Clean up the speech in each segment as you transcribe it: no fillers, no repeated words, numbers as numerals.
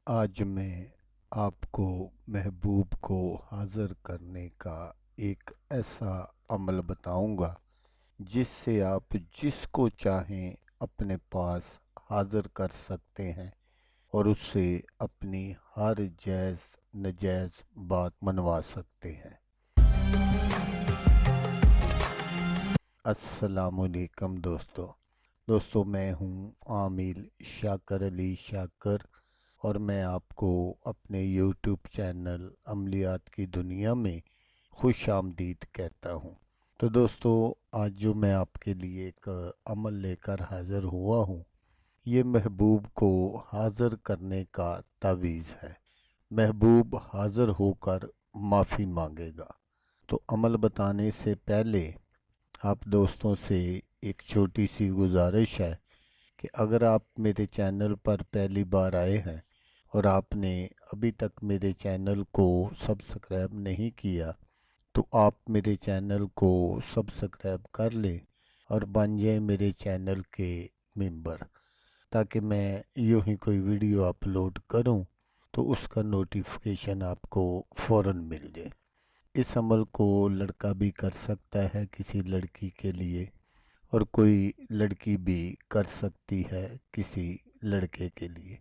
آج میں آپ کو محبوب کو حاضر کرنے کا ایک ایسا عمل بتاؤں گا جس سے آپ جس کو چاہیں اپنے پاس حاضر کر سکتے ہیں اور اس سے اپنی ہر جائز ناجائز بات منوا سکتے ہیں۔ السلام علیکم دوستو میں ہوں عامل شاکر علی شاکر اور میں آپ کو اپنے یوٹیوب چینل عملیات کی دنیا میں خوش آمدید کہتا ہوں۔ تو دوستو آج جو میں آپ کے لیے ایک عمل لے کر حاضر ہوا ہوں، یہ محبوب کو حاضر کرنے کا تعویذ ہے۔ محبوب حاضر ہو کر معافی مانگے گا۔ تو عمل بتانے سے پہلے آپ دوستوں سے ایک چھوٹی سی گزارش ہے کہ اگر آپ میرے چینل پر پہلی بار آئے ہیں اور آپ نے ابھی تک میرے چینل کو سبسکرائب نہیں کیا تو آپ میرے چینل کو سبسکرائب کر لیں اور بن جائیں میرے چینل کے ممبر، تاکہ میں یوں ہی کوئی ویڈیو اپلوڈ کروں تو اس کا نوٹیفیکیشن آپ کو فوراً مل جائے۔ اس عمل کو لڑکا بھی کر سکتا ہے کسی لڑکی کے لیے، اور کوئی لڑکی بھی کر سکتی ہے کسی لڑکے کے لیے۔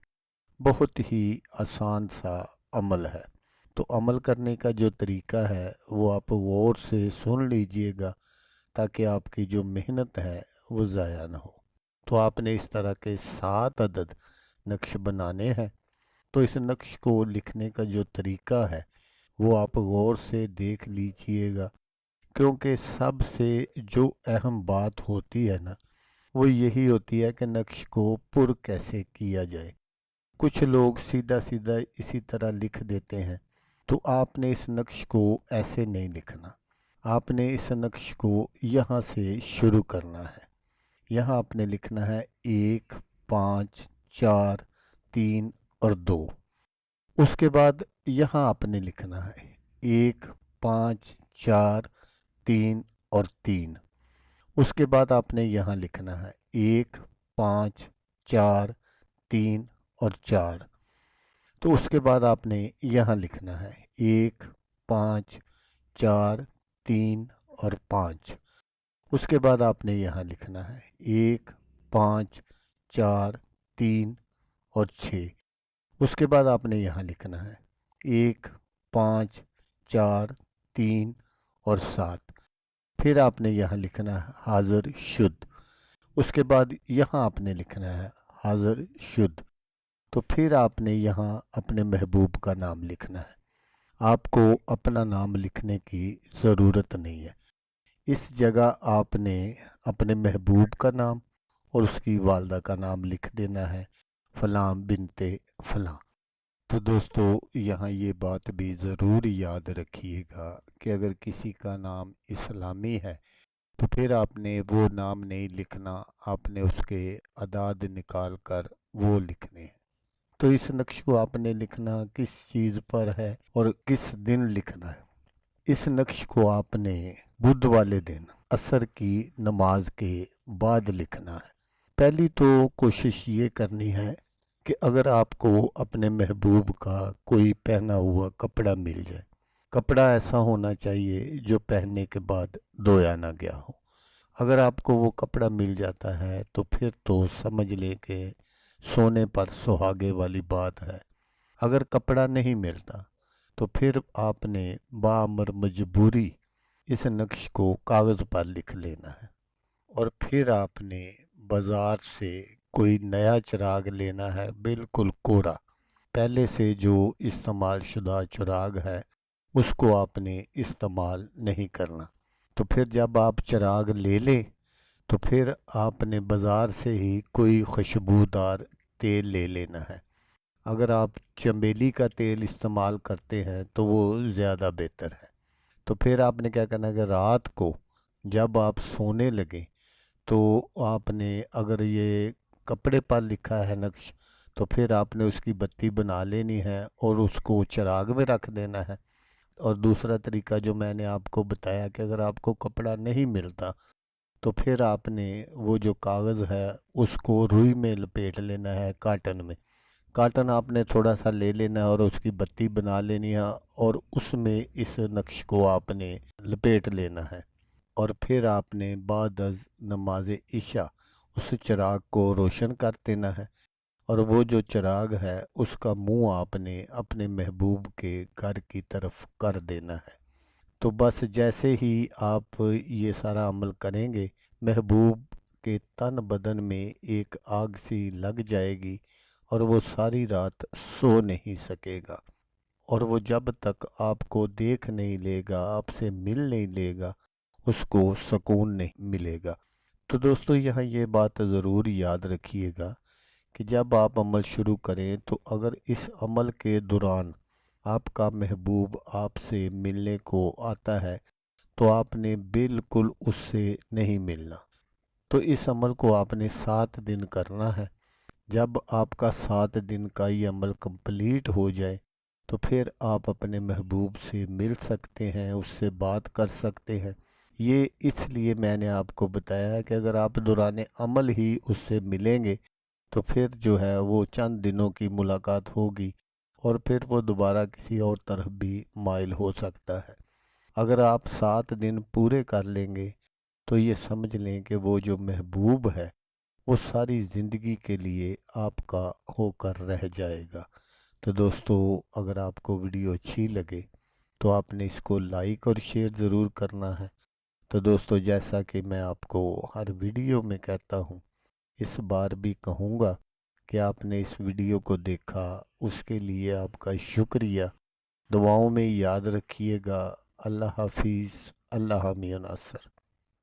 بہت ہی آسان سا عمل ہے۔ تو عمل کرنے کا جو طریقہ ہے وہ آپ غور سے سن لیجئے گا تاکہ آپ کی جو محنت ہے وہ ضائع نہ ہو۔ تو آپ نے اس طرح کے 7 عدد نقش بنانے ہیں۔ تو اس نقش کو لکھنے کا جو طریقہ ہے وہ آپ غور سے دیکھ لیجئے گا، کیونکہ سب سے جو اہم بات ہوتی ہے نا وہ یہی ہوتی ہے کہ نقش کو پر کیسے کیا جائے۔ کچھ لوگ سیدھا سیدھا اسی طرح لکھ دیتے ہیں، تو آپ نے اس نقش کو ایسے نہیں لکھنا۔ آپ نے اس نقش کو یہاں سے شروع کرنا ہے۔ یہاں آپ نے لکھنا ہے 1 5 4 3 اور 2۔ اس کے بعد یہاں آپ نے لکھنا ہے 1 5 4 3 اور 3۔ اس کے بعد آپ نے یہاں لکھنا ہے 1 5 4 3 اور 4۔ تو اس کے بعد آپ نے یہاں لکھنا ہے 1 5 4 3 اور 5۔ اس کے بعد آپ نے یہاں لکھنا ہے 1 5 4 3 اور 6۔ اس کے بعد آپ نے یہاں لکھنا ہے 1 5 4 3 اور 7۔ پھر آپ نے یہاں لکھنا ہے حاضر شد۔ اس کے بعد یہاں آپ نے لکھنا ہے حاضر شد۔ تو پھر آپ نے یہاں اپنے محبوب کا نام لکھنا ہے۔ آپ کو اپنا نام لکھنے کی ضرورت نہیں ہے۔ اس جگہ آپ نے اپنے محبوب کا نام اور اس کی والدہ کا نام لکھ دینا ہے، فلاں بنت فلاں۔ تو دوستو یہاں یہ بات بھی ضرور یاد رکھیے گا کہ اگر کسی کا نام اسلامی ہے تو پھر آپ نے وہ نام نہیں لکھنا، آپ نے اس کے اعداد نکال کر وہ لکھنے ہیں۔ تو اس نقش کو آپ نے لکھنا کس چیز پر ہے اور کس دن لکھنا ہے۔ اس نقش کو آپ نے بدھ والے دن عصر کی نماز کے بعد لکھنا ہے۔ پہلی تو کوشش یہ کرنی ہے کہ اگر آپ کو اپنے محبوب کا کوئی پہنا ہوا کپڑا مل جائے، کپڑا ایسا ہونا چاہیے جو پہننے کے بعد دھویا نہ گیا ہو۔ اگر آپ کو وہ کپڑا مل جاتا ہے تو پھر تو سمجھ لے کہ سونے پر سہاگے والی بات ہے۔ اگر کپڑا نہیں ملتا تو پھر آپ نے بامر مجبوری اس نقش کو کاغذ پر لکھ لینا ہے، اور پھر آپ نے بازار سے کوئی نیا چراغ لینا ہے، بالکل کوڑا، پہلے سے جو استعمال شدہ چراغ ہے اس کو آپ نے استعمال نہیں کرنا۔ تو پھر جب آپ چراغ لے لیں تو پھر آپ نے بازار سے ہی کوئی خوشبودار تیل لے لینا ہے۔ اگر آپ چمیلی کا تیل استعمال کرتے ہیں تو وہ زیادہ بہتر ہے۔ تو پھر آپ نے کیا کرنا ہے کہ رات کو جب آپ سونے لگیں تو آپ نے اگر یہ کپڑے پر لکھا ہے نقش تو پھر آپ نے اس کی بتی بنا لینی ہے اور اس کو چراغ میں رکھ دینا ہے۔ اور دوسرا طریقہ جو میں نے آپ کو بتایا کہ اگر آپ کو کپڑا نہیں ملتا تو پھر آپ نے وہ جو کاغذ ہے اس کو روئی میں لپیٹ لینا ہے، کاٹن میں۔ کاٹن آپ نے تھوڑا سا لے لینا ہے اور اس کی بتی بنا لینی ہے، اور اس میں اس نقش کو آپ نے لپیٹ لینا ہے، اور پھر آپ نے بعد از نماز عشاء اس چراغ کو روشن کر دینا ہے، اور وہ جو چراغ ہے اس کا منہ آپ نے اپنے محبوب کے گھر کی طرف کر دینا ہے۔ تو بس جیسے ہی آپ یہ سارا عمل کریں گے، محبوب کے تن بدن میں ایک آگ سی لگ جائے گی، اور وہ ساری رات سو نہیں سکے گا، اور وہ جب تک آپ کو دیکھ نہیں لے گا، آپ سے مل نہیں لے گا، اس کو سکون نہیں ملے گا۔ تو دوستو یہاں یہ بات ضرور یاد رکھیے گا کہ جب آپ عمل شروع کریں تو اگر اس عمل کے دوران آپ کا محبوب آپ سے ملنے کو آتا ہے تو آپ نے بالکل اس سے نہیں ملنا۔ تو اس عمل کو آپ نے 7 دن کرنا ہے۔ جب آپ کا 7 دن کا یہ عمل کمپلیٹ ہو جائے تو پھر آپ اپنے محبوب سے مل سکتے ہیں، اس سے بات کر سکتے ہیں۔ یہ اس لیے میں نے آپ کو بتایا ہے کہ اگر آپ دوران عمل ہی اس سے ملیں گے تو پھر جو ہے وہ چند دنوں کی ملاقات ہوگی، اور پھر وہ دوبارہ کسی اور طرف بھی مائل ہو سکتا ہے۔ اگر آپ 7 دن پورے کر لیں گے تو یہ سمجھ لیں کہ وہ جو محبوب ہے وہ ساری زندگی کے لیے آپ کا ہو کر رہ جائے گا۔ تو دوستو اگر آپ کو ویڈیو اچھی لگے تو آپ نے اس کو لائک اور شیئر ضرور کرنا ہے۔ تو دوستو جیسا کہ میں آپ کو ہر ویڈیو میں کہتا ہوں، اس بار بھی کہوں گا کہ آپ نے اس ویڈیو کو دیکھا، اس کے لیے آپ کا شکریہ۔ دعاؤں میں یاد رکھیے گا۔ اللہ حافظ، اللہ حامی و ناصر۔